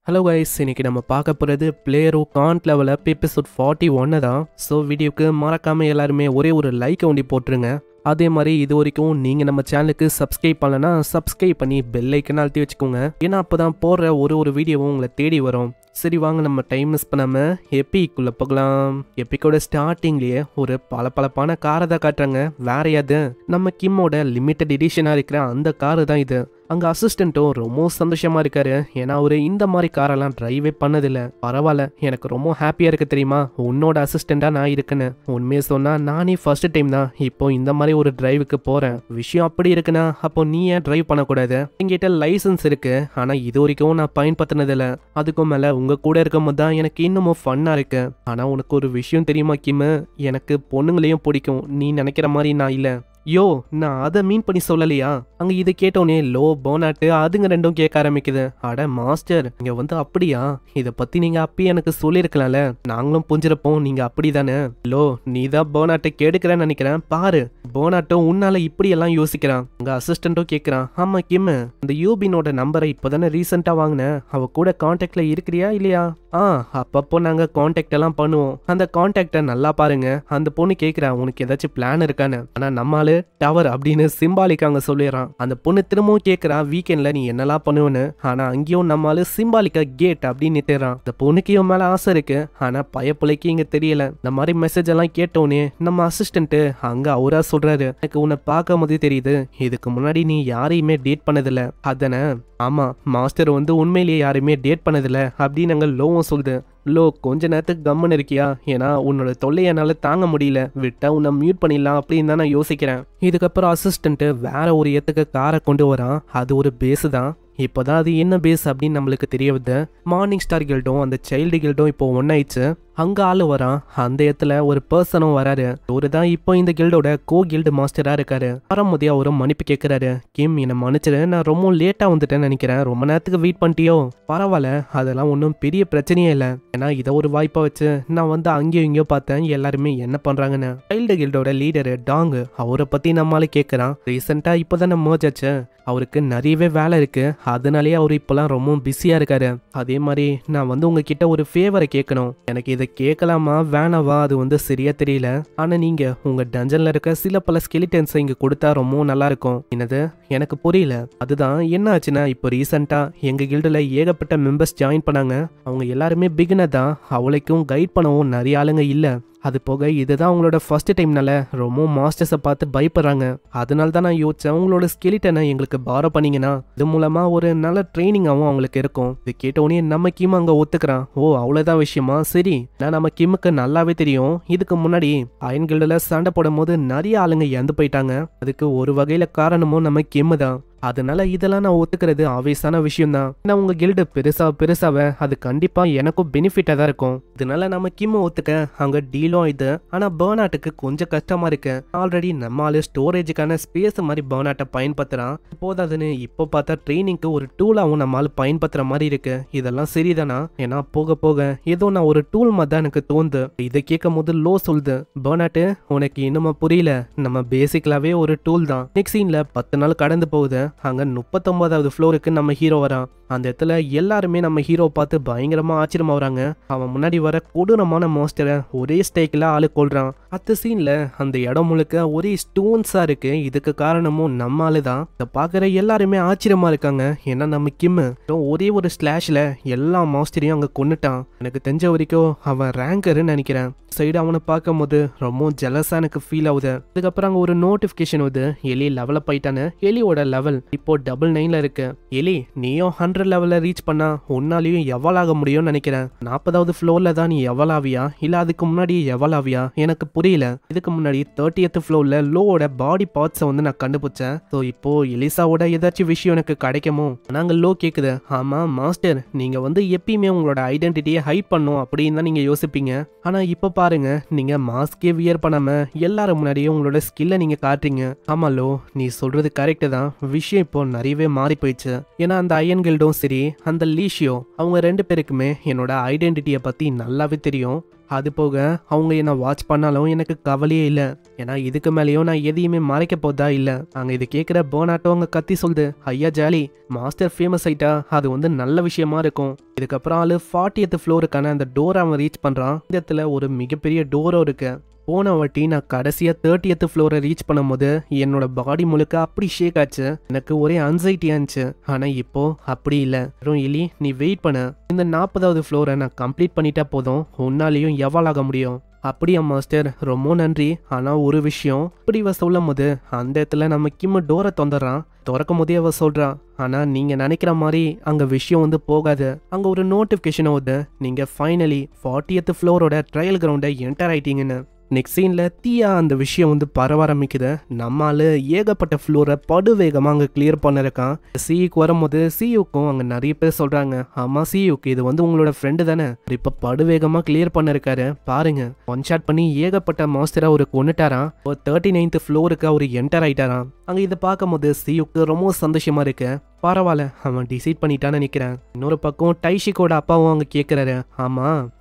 Hello guys, இன்னைக்கு நம்ம பார்க்க போகிறது பிளேயரோ கான்ட் லெவலில் எபிசோட் 41 தான். ஸோ வீடியோக்கு மறக்காமல் எல்லாருமே ஒரே ஒரு லைக்கை ஒண்டி போட்டுருங்க. அதே மாதிரி இது வரைக்கும் நீங்கள் நம்ம சேனலுக்கு சப்ஸ்கிரைப் பண்ணலன்னா சப்ஸ்கிரைப் பண்ணி பெல் ஐக்கனை அழுத்தி வச்சுக்கோங்க. ஏன்னா அப்போ தான் போடுற ஒரு வீடியோவும் உங்களை தேடி வரும். சரி வாங்க, நம்ம டைம் மிஸ் பண்ணாமல் எப்பிக்குள்ளே போகலாம். எப்பிக்கோட ஸ்டார்டிங்லேயே ஒரு பளபளப்பான காரை தான் காட்டுறாங்க. வேற யாது, நம்ம கிம்மோட லிமிட்டட் எடிஷனாக இருக்கிற அந்த காரு தான் இது. அங்கே அசிஸ்டண்ட்டும் ரொம்ப சந்தோஷமாக இருக்காரு. ஏன்னா அவர் இந்த மாதிரி காரெல்லாம் ட்ரைவே பண்ணதில்லை. பரவாயில்ல, எனக்கு ரொம்ப ஹாப்பியாக இருக்கு தெரியுமா, உன்னோட அசிஸ்டண்ட்டாக நான் இருக்குன்னு. உண்மையை சொன்னால் நானே ஃபர்ஸ்ட் டைம் தான் இப்போ இந்த மாதிரி ஒரு டிரைவுக்கு போகிறேன். விஷயம் அப்படி இருக்குன்னா அப்போ நீ ஏன் டிரைவ் பண்ணக்கூடாது? என்கிட்ட லைசன்ஸ் இருக்கு, ஆனால் இது வரைக்கும் நான் பயன்படுத்தினதில்லை. அதுக்கும் மேலே உங்கள் கூட இருக்கும் போது தான் எனக்கு இன்னமும் ஃபன்னாக இருக்கு. ஆனால் உனக்கு ஒரு விஷயம் தெரியுமா கிம்மு, எனக்கு பொண்ணுங்களையும் பிடிக்கும். நீ நினைக்கிற மாதிரி நான் இல்லை. யோ, நான் அதை மீன் பண்ணி சொல்லலையா? அங்க இதை கேட்டோன்னே லோ போனாட்டு அதுங்க ரெண்டும் கேட்க ஆரம்பிக்குது. அட மாஸ்டர், இங்க வந்து அப்படியா? இதை பத்தி நீங்க அப்பயே எனக்கு சொல்லியிருக்கலாம்ல, நாங்களும் புரிஞ்சிருப்போம். நீங்க அப்படிதானே? லோ, நீ தான் போனாட்டை கெடுக்கிறேன்னு நினைக்கிறேன். பாரு, போனாட்டும் உன்னால இப்படி எல்லாம் யோசிக்கிறான். அங்க அசிஸ்டன்ட்டும் கேட்கிறான், ஆமா கிம், அந்த யூபினோட நம்பரை இப்பதானே ரீசெண்டா வாங்கினேன். அவ கூட கான்டாக்ட்ல இருக்கிறியா இல்லையா? அப்பப்போ நாங்க கான்டாக்ட் எல்லாம் பண்ணுவோம். அந்த கான்டாக்ட நல்லா பாருங்க. அந்த பொண்ணு கேட்கிறா, உனக்கு ஏதாச்சும் பிளான் இருக்கான்னு. ஆனா நம்மால டவர் அப்படின்னு சிம்பாலிக்கா அங்க சொல்லிடுறான். அந்த பொண்ணு திரும்பவும் கேட்கிறா, வீக்கெண்ட்ல நீ என்னெல்லாம் பண்ணுவேன்னு. ஆனா அங்கேயும் நம்மால சிம்பாலிக்கா கேட் அப்படின்னு நிட்டுறான். அந்த பொண்ணுக்கு இவன் மேல ஆசை இருக்கு, ஆனா பயப்புலைக்கு இங்க தெரியல. இந்த மாதிரி மெசேஜ் எல்லாம் கேட்டோன்னே நம்ம அசிஸ்டன்ட் அங்க அவரா சொல்றாரு, எனக்கு உன்னை பார்க்கும் போதே தெரியுது, இதுக்கு முன்னாடி நீ யாரையுமே டேட் பண்ணதில்ல அதானே? ஆமா மாஸ்டர் வந்து உண்மையிலேயே யாருமே டேட் பண்ணதில்ல அப்படின்னு அங்க லோவும் சொல்லுது. லோ, கொஞ்ச நேரத்துக்கு கம்மன் இருக்கியா? ஏன்னா உன்னோட தொல்லையை என்னால தாங்க முடியல, விட்டா உன்னை மியூட் பண்ணிடலாம் அப்படின்னு தான் நான் யோசிக்கிறேன். இதுக்கப்புறம் அசிஸ்டன்ட் வேற ஒரு இடத்துக்கு காரை கொண்டு வரான். அது ஒரு பேஸு தான். இப்போதான் அது என்ன பேஸ் அப்படின்னு நம்மளுக்கு தெரிய வருது. மார்னிங் ஸ்டார் கில்டும் அந்த சைல்டு கில்டும் இப்போ ஒன்னாயிடுச்சு. அங்க ஆளு வரான். அந்த இடத்துல ஒரு பர்சனும் வராரு. அவரு தான் இப்போ இந்த கில்டோட கோ கில்டு மாஸ்டரா இருக்காரு. வரும்போதே அவரும் மன்னிப்பு கேட்கிறாரு. கிம், என்னை மன்னிச்சிரு, நான் ரொம்ப லேட்டா வந்துட்டேன்னு நினைக்கிறேன். ரொம்ப நேரத்துக்கு வெயிட் பண்ணிட்டியோ? பரவாயில்ல, அதெல்லாம் ஒன்றும் பெரிய பிரச்சனையே இல்லை. ஏன்னா இதை ஒரு வாய்ப்பா வச்சு நான் வந்து அங்கேயும் இங்கேயோ பார்த்தேன் எல்லாருமே என்ன பண்றாங்கன்னு. சைல்டு கில்டோட லீடரு டாங் அவரை பத்தி நம்மளால கேட்கறான். ரீசெண்டா இப்போதானே மர்ஜ் ஆச்சு, அவருக்கு நிறையவே வேலை இருக்கு, அதனாலேயே அவர் இப்பெல்லாம் ரொம்ப பிஸியா இருக்காரு. அதே மாதிரி நான் வந்து உங்ககிட்ட ஒரு ஃபேவரை கேட்கணும். எனக்கு இதை கேட்கலாமா வேணாவா அது வந்து சரியா தெரியல. ஆனா நீங்க உங்க டஞ்சன்ல இருக்க சில பல ஸ்கெலிட்டன்ஸ் இங்க கொடுத்தா ரொம்ப நல்லா இருக்கும். என்னது? எனக்கு புரியல. அதுதான் என்ன ஆச்சுன்னா, இப்போ ரீசெண்டா எங்க கில்டுல ஏகப்பட்ட மெம்பர்ஸ் ஜாயின் பண்ணாங்க. அவங்க எல்லாருமே பிகினர் தான். அவளைக்கும் கைட் பண்ணவும் நிறைய ஆளுங்க இல்ல. அது போக இதுதான் உங்களோட ஃபர்ஸ்ட் டைம்னால ரொம்ப மாஸ்டர்ஸை பார்த்து பயப்படுறாங்க. அதனால தான் நான் யோசிச்சேன், உங்களோட ஸ்கெலிட்டனை எங்களுக்கு பாரோ பண்ணீங்கன்னா இது மூலமா ஒரு நல்ல ட்ரைனிங்காகவும் அவங்களுக்கு இருக்கும். இது கேட்டோடனே நம்ம கிம் அங்கே ஒத்துக்கிறான். ஓ, அவ்வளோதான் விஷயமா? சரி, நான் நம்ம கிம்முக்கு நல்லாவே தெரியும், இதுக்கு முன்னாடி அயன் கில்டில் சண்டை போடும் போது நிறைய ஆளுங்க இறந்து போயிட்டாங்க. அதுக்கு ஒரு வகையில காரணமும் நம்ம கிம் தான். அதனால இதெல்லாம் நான் ஒத்துக்கிறது ஆவேசான விஷயம் தான். ஏன்னா உங்க கில்டு பெருசாவ அது கண்டிப்பா எனக்கும் பெனிஃபிட்டா தான் இருக்கும். இதனால நம்ம கிம்ம ஒத்துக்க அங்க டீலும் இது. ஆனா பர்னாட்டுக்கு கொஞ்சம் கஷ்டமா இருக்கு. ஆல்ரெடி நம்ம ஆளு ஸ்டோரேஜுக்கான ஸ்பேஸ் மாதிரி பர்னாட்டை பயன்படுத்துறான். போதாதுன்னு இப்போ பார்த்தா ட்ரைனிங்க்கு ஒரு டூலாவும் நம்ம ஆளு பயன்படுத்துற மாதிரி இருக்கு. இதெல்லாம் சரிதானா? ஏன்னா போக போக ஏதோ நான் ஒரு டூல் மாதிரி தான் எனக்கு தோணுது. இதை கேட்கும் போது லோ சொல்லுது, பர்னாட்டு உனக்கு இன்னுமா புரியல, நம்ம பேசிக்கலாவே ஒரு டூல் தான். நெக்ஸ்ட் சீன்ல 10 நாள் கடந்து போகுது. அங்க 39வது ஃப்ளோருக்கு நம்ம ஹீரோ வரான். அந்த இடத்துல எல்லாருமே நம்ம ஹீரோ பார்த்து பயங்கரமா ஆச்சரியமா வராங்க. அவன் முன்னாடி வர கொடூரமான மாஸ்டரை ஒரே ஸ்டைக்கில் ஆளு கொள்றான். அந்த சீன்ல அந்த இடம் முழுக்க ஒரே ஸ்டோன்ஸா இருக்கு. இதுக்கு காரணமும் நம்ம ஆளு தான். இதை பாக்குற எல்லாருமே ஆச்சரியமா இருக்காங்க. ஏன்னா நம்ம கிம் ஒரே ஒரு ஸ்லாஷ்ல எல்லா மாஸ்டரையும் அங்க கொன்னுட்டான். எனக்கு தெரிஞ்ச வரைக்கும் அவன் ரேங்கர்னு நினைக்கிறேன். சைடு அவனை பார்க்கும் போது ரொம்ப ஜெலஸா எனக்கு ஃபீல் ஆகுது. அதுக்கப்புறம் அங்க ஒரு நோட்டிபிகேஷன் வருது, எலி லெவலப் ஆயிட்டானு. எலியோட லெவல் இப்போ 99ல இருக்கு. எலி, நீயும் 100 லெவல்ல ரீச் பண்ணா உன்னாலையும் எவ்வளவு ஆக முடியும்னு நினைக்கிறேன். 40வது ஃப்ளோர்ல தான் நீ எவ்வளவு ஆவியா, இல்ல அதுக்கு முன்னாடி எவ்வளவு ஆவியா எனக்கு புரியல. இதுக்கு முன்னாடி 30th ஃப்ளோர்ல லோவோட பாடி பார்ட்ஸை வந்து நான் கண்டுபிடிச்சேன். ஸோ இப்போ எலிசாவோட ஏதாச்சும் விஷயம் எனக்கு கிடைக்குமோ? நாங்க லோ கேக்குது, ஆமா மாஸ்டர், நீங்க வந்து எப்பயுமே உங்களோட ஐடென்டிட்டியை ஹைட் பண்ணும் அப்படின்னு தான் நீங்க யோசிப்பீங்க. ஆனா இப்போ பாருங்க, நீங்க மாஸ்கே வியர் பண்ணாம எல்லாரும் முன்னாடியே உங்களோட ஸ்கில்லை நீங்க காட்டுறீங்க. ஆமா லோ, நீ சொல்றது கரெக்ட் தான். விஷயம் இப்போ நிறையவே மாறி போயிடுச்சு. ஏன்னா அந்த அயன் கில்டும் சரி, அந்த லீஷியோ, அவங்க 2 பேருக்குமே என்னோட ஐடென்டிட்டியை பத்தி நல்லாவே தெரியும். அது போக அவங்க என்ன வாட்ச் பண்ணாலும் எனக்கு கவலையே இல்லை, ஏன்னா இதுக்கு மேலேயும் நான் எதையுமே மறைக்க போதா இல்லை. அங்கே இது கேட்குற பர்னாட்டோ அங்கே கத்தி சொல்லுது, ஐயா ஜாலி, மாஸ்டர் ஃபேமஸ் ஆயிட்டா அது வந்து நல்ல விஷயமா இருக்கும். இதுக்கப்புறம் ஆளு 40th ஃப்ளோருக்கான அந்த டோரை அவன் ரீச் பண்ணுறான். இந்த இடத்துல ஒரு மிகப்பெரிய டோரோ இருக்கு. போன வாட்டி நான் கடைசியாக 30th ஃப்ளோரை ரீச் பண்ணும்போது என்னோட பாடி முழுக்க அப்படி ஷேக் ஆச்சு, எனக்கு ஒரே அன்சைட்டியாக இருந்துச்சு. ஆனால் இப்போ அப்படி இல்லை. எலி நீ வெயிட் பண்ண, இந்த 40வது ஃப்ளோரை நான் கம்ப்ளீட் பண்ணிட்டா போதும், உன்னாலேயும் எவால் ஆக முடியும். அப்படியா மாஸ்டர், ரொம்ப நன்றி. ஆனால் ஒரு விஷயம், இப்படி இவ சொல்லும் போது அந்த இடத்துல நம்ம கிம் டோரை தொந்தறான். திறக்கும் போதே அவ சொல்றான், ஆனா நீங்க நினைக்கிற மாதிரி அங்க விஷயம் வந்து போகாது. அங்க ஒரு நோட்டிபிகேஷன் வருது, நீங்க ஃபைனலி 40th ஃப்ளோரோட ட்ரையல் கிரவுண்டை என்டர் ஆயிட்டீங்கன்னு. நெக்ஸ்ட் சீன்ல தீயா அந்த விஷயம் வந்து பரவ ஆரம்பிக்குது. நம்மால ஏகப்பட்ட ஃப்ளோரை படுவேகமாக அங்கே கிளியர் பண்ணிருக்கான். சியுக்கு வரும்போது சியுக்கும் அங்கே நிறைய பேர் சொல்றாங்க, ஆமா சியுக்கு இது வந்து உங்களோட ஃப்ரெண்டு தானே, இப்போ படுவேகமாக கிளியர் பண்ணிருக்காரு பாருங்க. ஒன் ஷாட் பண்ணி ஏகப்பட்ட மாஸ்டரா ஒரு கொண்டுட்டாராம். 39th ஃப்ளோருக்கு அவர் என்டர் ஆயிட்டாராம். அங்கே இதை பார்க்கும் போது சியுக்கு ரொம்ப சந்தோஷமா இருக்கு. பரவாயில்ல, அவன் டிசைட் பண்ணிட்டான்னு நினைக்கிறேன். இன்னொரு பக்கம் டைஷிக்கோட அப்பாவும் அங்கே கேட்குறாரு, ஆமா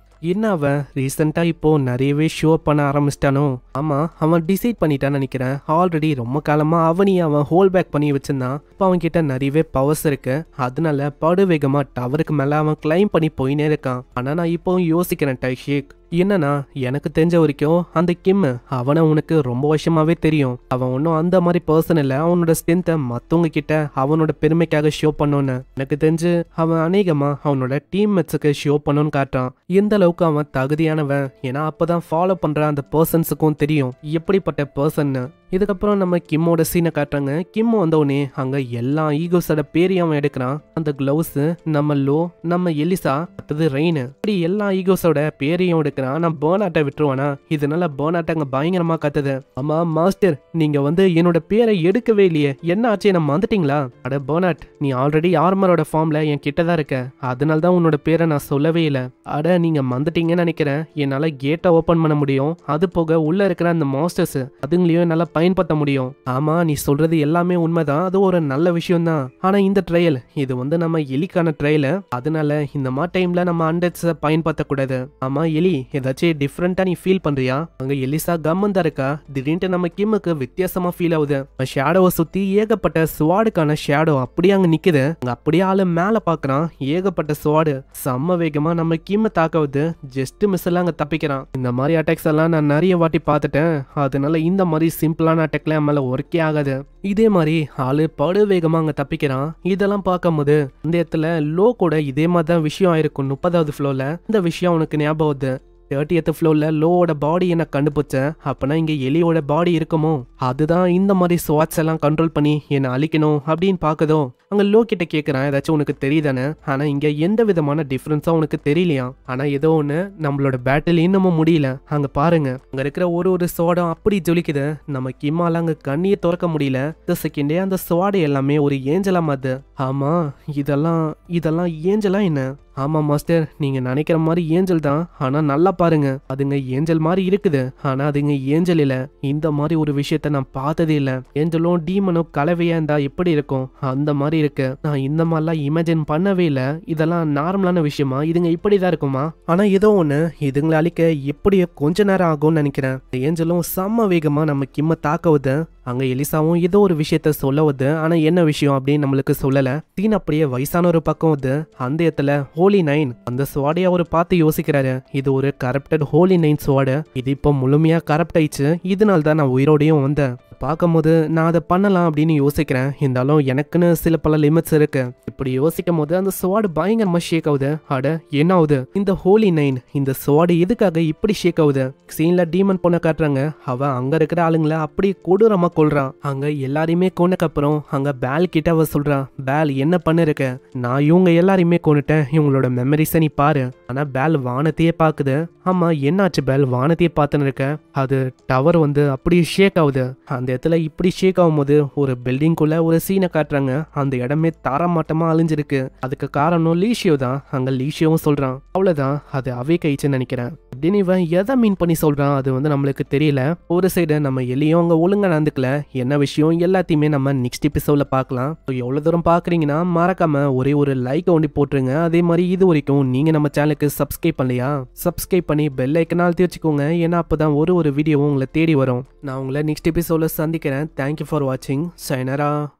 என்ன அவன் ரீசெண்டாக இப்போ நிறையவே ஷோ பண்ண ஆரம்பிச்சிட்டானோ? ஆமாம், அவன் டிசைட் பண்ணிட்டான்னு நினைக்கிறேன். ஆல்ரெடி ரொம்ப காலமாக அவனையும் அவன் ஹோல் பேக் பண்ணி வச்சிருந்தான். இப்போ அவன்கிட்ட நிறையவே பவர்ஸ் இருக்கு, அதனால படுவேகமாக டவருக்கு மேலே அவன் கிளைம் பண்ணி போயினே இருக்கான். ஆனால் நான் இப்போவும் யோசிக்கிறேன் டைஷிக், என்னன்னா எனக்கு தெரிஞ்ச வரைக்கும் அந்த கிம் அவனை உனக்கு ரொம்ப வருஷமாவே தெரியும். அவன் ஒன்றும் அந்த மாதிரி பர்சன் இல்லை, அவனோட ஸ்ட்ரென்த்தை மற்றவங்க கிட்ட அவனோட பெருமைக்காக ஷோ பண்ணோன்னு. எனக்கு தெரிஞ்சு அவன் அநேகமா அவனோட டீம்மேட்ஸுக்கு ஷோ பண்ணோன்னு காட்டுறான். எந்த அளவுக்கு அவன் தகுதியானவன், ஏன்னா அப்பதான் ஃபாலோ பண்ற அந்த பர்சன்ஸுக்கும் தெரியும் எப்படிப்பட்ட பர்சன்னு. இதுக்கப்புறம் நம்ம கிம்மோட சீனை காட்டுறாங்க. கிம் வந்தவுடனே அங்க எல்லா ஈகோஸோட பேரையும் அவன் எடுக்கிறான். அந்த கிளவுஸ், நம்ம லோ, நம்ம எலிசா, அடுத்தது ரெயின், இப்படி எல்லா ஈகோஸோட பேரையும் எடுக்கிறான். நான் பர்னாட்டை விட்டுருவானா? இதனால பர்னாட்டை அங்க பயங்கரமா கத்துது, ஆமா மாஸ்டர் நீங்க வந்து என்னோட பேரை எடுக்கவே இல்லையே, என்ன ஆச்சு, நம்ம வந்துட்டீங்களா? அட பர்னாட், நீ ஆல்ரெடி ஆர்மரோட ஃபார்ம்ல என் கிட்டதான் இருக்க, அதனால தான் உன்னோட பேரை நான் சொல்லவே இல்லை. அட நீங்க வந்துட்டீங்கன்னு நினைக்கிறேன், என்னால கேட்டை ஓபன் பண்ண முடியும், அது போக உள்ள இருக்கிற அந்த மாஸ்டர்ஸ் அதுங்களையும் என்னால பயன்படுத்த முடியும். ஆமா நீ சொல்றது எல்லாமே உண்மைதான், அது ஒரு நல்ல விஷயம் தான். ஆனா இந்த ட்ரையல் இது வந்து நம்ம எலிக்கான ட்ரையல், அதனால இந்த மாதிரி டைம்ல நம்ம அண்டர்ஸை பயன்படுத்தக்கூடாது. ஆமா எலி, ஏதாச்சும் டிஃப்ரெண்டா நீ ஃபீல் பண்றியா? அங்க எலிசா கம்மந்தா இருக்கா. திடீர்னு நம்ம கிம்முக்கு வித்தியாசமா ஃபீல் ஆகுது. ஷேடோவை சுத்தி ஏகப்பட்ட ஸ்வாடுக்கான ஷேடோ அப்படியே அங்க நிக்குது. அங்க அப்படியே ஆளு மேல பாக்குறான், ஏகப்பட்ட ஸ்வாடு செம்ம வேகமா நம்ம கிம்ம தாக்குவது. ஜஸ்ட் மிஸ் எல்லாம் அங்க தப்பிக்கிறான். இந்த மாதிரி அட்டாக்ஸ் எல்லாம் நான் நிறைய வாட்டி பார்த்துட்டேன், அதனால இந்த மாதிரி சிம்பிளான அட்டாக்லாம் மேல ஒர்க்கே ஆகாது. இதே மாதிரி ஆளு படு வேகமா அங்க தப்பிக்கிறான். இதெல்லாம் பார்க்கும்போது இந்த இடத்துல லோ கூட இதே மாதிரி தான் விஷயம் ஆயிருக்கும். 30வது ஃப்ளோர்ல இந்த விஷயம் உனக்கு ஞாபகம் வருது. 30th ஃப்ளோர்ல லோவோட பாடி என்ன கண்டுபிடிச்சேன், அப்பனா இங்க எலியோட பாடி இருக்குமோ, அதுதான் இந்த மாதிரி ஸ்வாட்ஸ் எல்லாம் கண்ட்ரோல் பண்ணி என்ன அழிக்கணும் அப்படின்னு பாக்குதோ. அங்க லோ கிட்ட கேட்கறான், ஏதாச்சும் உனக்கு தெரியுதானே? ஆனா இங்க எந்த விதமான டிஃபரன்ஸா உனக்கு தெரியலையா? ஆனா ஏதோ ஒண்ணு, நம்மளோட பேட்டில் இன்னமும் முடியல. அங்க பாருங்க, அங்க இருக்கிற ஒரு ஸ்வாடம் அப்படி ஜொலிக்குது. நம்ம கிம்மால அங்க கண்ணியை திறக்க முடியல. இந்த செகண்டே அந்த ஸ்வாடு எல்லாமே ஒரு ஏஞ்சலா மாது. ஆமா இதெல்லாம் ஏஞ்சலா என்ன? ஆமா மாஸ்டர், நீங்க நினைக்கிற மாதிரி ஏஞ்சல் தான், ஆனா நல்லா பாருங்க, அதுங்க ஏஞ்சல் மாதிரி இருக்குது, ஆனா அதுங்க ஏஞ்சல் இல்ல. இந்த மாதிரி ஒரு விஷயத்த நான் பார்த்ததே இல்ல. ஏஞ்சலும் டீமனும் கலவையா இருந்தா எப்படி இருக்கும், அந்த மாதிரி இருக்கு. நான் இந்த மாதிரிலாம் இமேஜின் பண்ணவே இல்ல. இதெல்லாம் நார்மலான விஷயமா? இதுங்க இப்படிதான் இருக்குமா? ஆனா ஏதோ ஒண்ணு, இதுங்களை அழிக்க எப்படியோ கொஞ்ச நேரம் ஆகும்னு நினைக்கிறேன். ஏஞ்சலும் செம்ம வேகமா நம்ம கிம்ம தாக்குவது. அங்க எலிசாவும் ஏதோ ஒரு விஷயத்த சொல்லவது, ஆனா என்ன விஷயம் அப்படின்னு நம்மளுக்கு சொல்லல. சீன் அப்படியே வயசான ஒரு பக்கம் வந்து அந்த இடத்துல ஹோலி நைன் அந்த ஸ்வாடைய அவர் பார்த்து யோசிக்கிறாரு, இது ஒரு கரப்டட் ஹோலி நைன் ஸ்வாடு, இது இப்போ முழுமையா கரப்ட் ஆயிடுச்சு, இதனால தான் நான் உயிரோடையும் வந்தேன். பார்க்கும்போது நான் அதை பண்ணலாம் அப்படின்னு யோசிக்கிறேன், இருந்தாலும் எனக்குன்னு சில பல லிமிட்ஸ் இருக்கு. இப்படி யோசிக்கும் போது அந்த ஸ்வாடு பயங்கரமா ஷேக் ஆகுது. அட என்ன ஆகுது, இந்த ஹோலி நைன் இந்த ஸ்வாடு எதுக்காக இப்படி ஷேக் ஆகுது? சீன்ல டீமன் பொண்ணை காட்டுறாங்க, அவ அங்க இருக்கிற ஆளுங்களை அப்படி கொடூரமா கொல்றான். அங்க எல்லாரையுமே கொன்னக்கு அப்புறம் அங்க பேல் கிட்ட அவ சொல்றான், பேல் என்ன பண்ணிருக்க, நான் இவங்க எல்லாரையுமே கொன்னுட்டேன், இவங்களோட மெமரிஸை நீ பாரு. ஆனா பேல் வானத்தையே பாக்குது. ஆமா என்னாச்சு பேல், வானத்தையே பார்த்துன்னு இருக்க? அது டவர் வந்து அப்படி ஷேக் ஆகுது. அந்த அந்த இடத்துல இப்படி ஷேக் ஆகும்போது ஒரு பில்டிங்குள்ள ஒரு சீனை காட்டுறாங்க. அந்த இடமே தாரமாட்டமா அழிஞ்சிருக்கு. அதுக்கு காரணம் லீஷியோ தான். அங்க லீஷியோவும் சொல்றான் அவ்வளவுதான் அது அவே கழிச்சுன்னு நினைக்கிறேன் அப்படின்னு. இவன் எதை மீன் பண்ணி சொல்றான் அது வந்து நம்மளுக்கு தெரியல. ஒரு சைடு நம்ம எலியும் அங்க ஒழுங்கா நடந்துக்கல. என்ன விஷயம் எல்லாத்தையுமே நம்ம நெக்ஸ்ட் எபிசோட்ல பார்க்கலாம். எவ்வளவு தூரம் பாக்குறீங்கன்னா மறக்காம ஒரே ஒரு லைக் ஒண்டி போட்டுருங்க. அதே மாதிரி இது வரைக்கும் நீங்க நம்ம சேனலுக்கு சப்ஸ்கிரைப் பண்ணலையா, சப்ஸ்கிரைப் பண்ணி பெல் ஐக்கனை அழுத்தி வச்சுக்கோங்க. ஏன்னா அப்பதான் ஒரு வீடியோவும் உங்களை தேடி வரும். நான் உங்களை நெக்ஸ்ட் எபிசோட்ல சந்திக்கிறேன். தேங்க்யூ ஃபார் வாட்சிங். சைனரா.